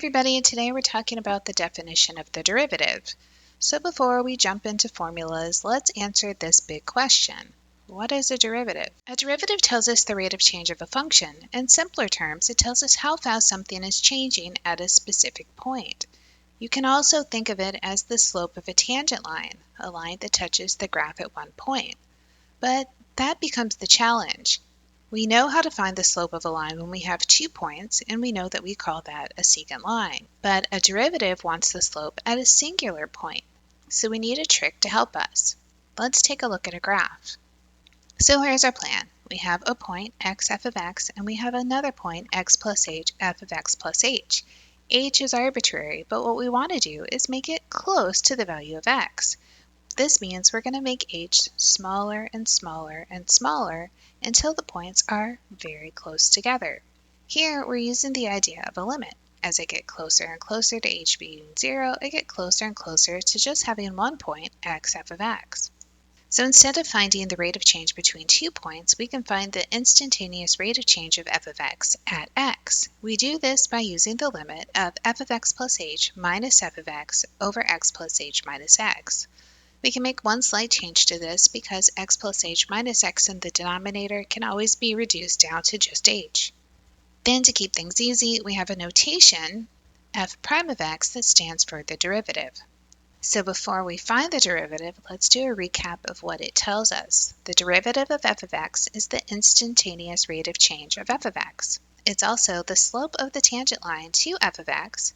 everybody, today we're talking about the definition of the derivative. So before we jump into formulas, let's answer this big question. What is a derivative? A derivative tells us the rate of change of a function. In simpler terms, it tells us how fast something is changing at a specific point. You can also think of it as the slope of a tangent line, a line that touches the graph at one point. But that becomes the challenge. We know how to find the slope of a line when we have 2 points, and we know that we call that a secant line. But a derivative wants the slope at a singular point, so we need a trick to help us. Let's take a look at a graph. So here's our plan. We have a point, x f of x, and we have another point, x plus h, f of x plus h. H is arbitrary, but what we want to do is make it close to the value of x. This means we're going to make h smaller and smaller and smaller until the points are very close together. Here we're using the idea of a limit. As I get closer and closer to h being 0, I get closer and closer to just having one point, x f of x. So instead of finding the rate of change between 2 points, we can find the instantaneous rate of change of f of x at x. We do this by using the limit of f of x plus h minus f of x over x plus h minus x. We can make one slight change to this because x plus h minus x in the denominator can always be reduced down to just h. Then to keep things easy, we have a notation, f prime of x, that stands for the derivative. So before we find the derivative, let's do a recap of what it tells us. The derivative of f of x is the instantaneous rate of change of f of x. It's also the slope of the tangent line to f of x,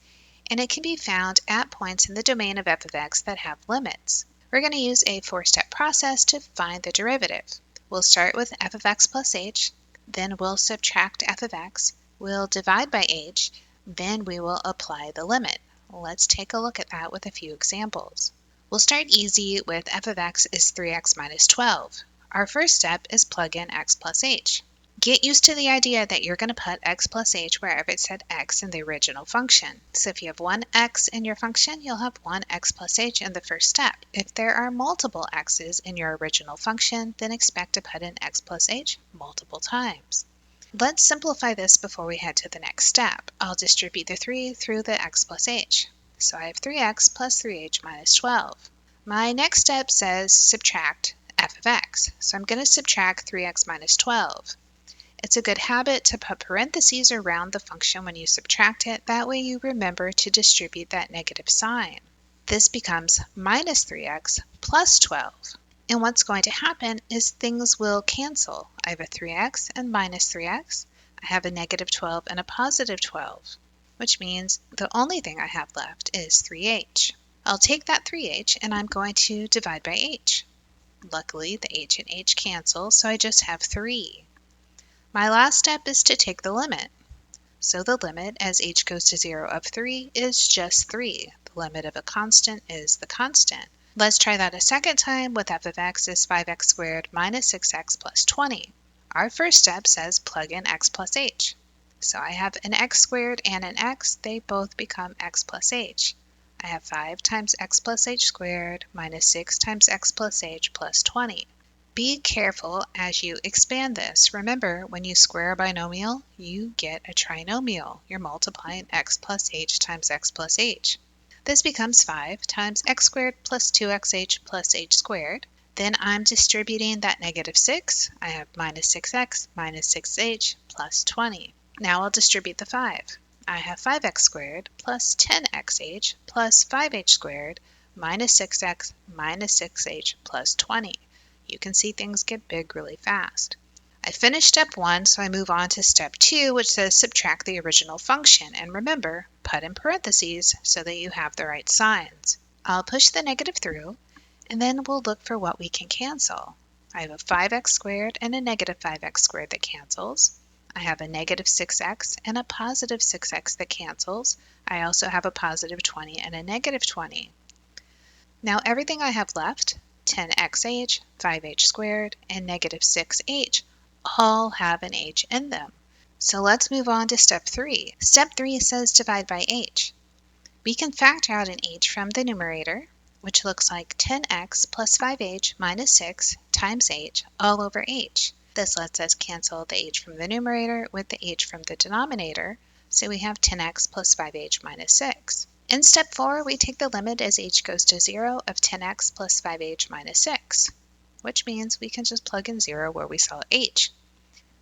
and it can be found at points in the domain of f of x that have limits. We're going to use a 4-step process to find the derivative. We'll start with f of x plus h, then we'll subtract f of x, we'll divide by h, then we will apply the limit. Let's take a look at that with a few examples. We'll start easy with f of x is 3x minus 12. Our first step is plug in x plus h. Get used to the idea that you're going to put x plus h wherever it said x in the original function. So if you have one x in your function, you'll have one x plus h in the first step. If there are multiple x's in your original function, then expect to put in x plus h multiple times. Let's simplify this before we head to the next step. I'll distribute the 3 through the x plus h. So I have 3x plus 3h minus 12. My next step says subtract f of x. So I'm going to subtract 3x minus 12. It's a good habit to put parentheses around the function when you subtract it. That way you remember to distribute that negative sign. This becomes minus 3x plus 12. And what's going to happen is things will cancel. I have a 3x and minus 3x. I have a negative 12 and a positive 12, which means the only thing I have left is 3h. I'll take that 3h and I'm going to divide by h. Luckily, the h and h cancel, so I just have 3. My last step is to take the limit. So the limit as h goes to 0 of 3 is just 3. The limit of a constant is the constant. Let's try that a second time with f of x is 5x squared minus 6x plus 20. Our first step says plug in x plus h. So I have an x squared and an x. They both become x plus h. I have 5 times x plus h squared minus 6 times x plus h plus 20. Be careful as you expand this. Remember, when you square a binomial, you get a trinomial. You're multiplying x plus h times x plus h. This becomes 5 times x squared plus 2xh plus h squared. Then I'm distributing that negative 6. I have minus 6x minus 6h plus 20. Now I'll distribute the 5. I have 5x squared plus 10xh plus 5h squared minus 6x minus 6h plus 20. You can see things get big really fast. I finished step 1, so I move on to step 2, which says subtract the original function. And remember, put in parentheses so that you have the right signs. I'll push the negative through, and then we'll look for what we can cancel. I have a 5x squared and a negative 5x squared that cancels. I have a negative 6x and a positive 6x that cancels. I also have a positive 20 and a negative 20. Now everything I have left, 10xh, 5h squared, and negative 6h, all have an h in them. So let's move on to step 3. Step 3 says divide by h. We can factor out an h from the numerator, which looks like 10x plus 5h minus 6 times h all over h. This lets us cancel the h from the numerator with the h from the denominator, So we have 10x plus 5h minus 6. In step 4, we take the limit as h goes to 0 of 10x plus 5h minus 6, which means we can just plug in 0 where we saw h.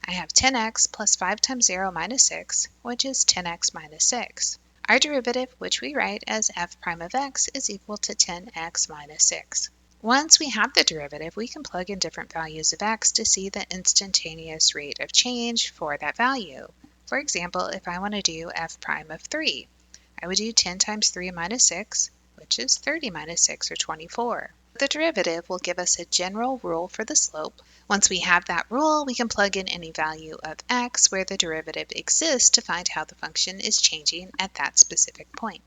I have 10x plus 5 times 0 minus 6, which is 10x minus 6. Our derivative, which we write as f prime of x, is equal to 10x minus 6. Once we have the derivative, we can plug in different values of x to see the instantaneous rate of change for that value. For example, if I want to do f prime of 3, I would do 10 times 3 minus 6, which is 30 minus 6, or 24. The derivative will give us a general rule for the slope. Once we have that rule, we can plug in any value of x where the derivative exists to find how the function is changing at that specific point.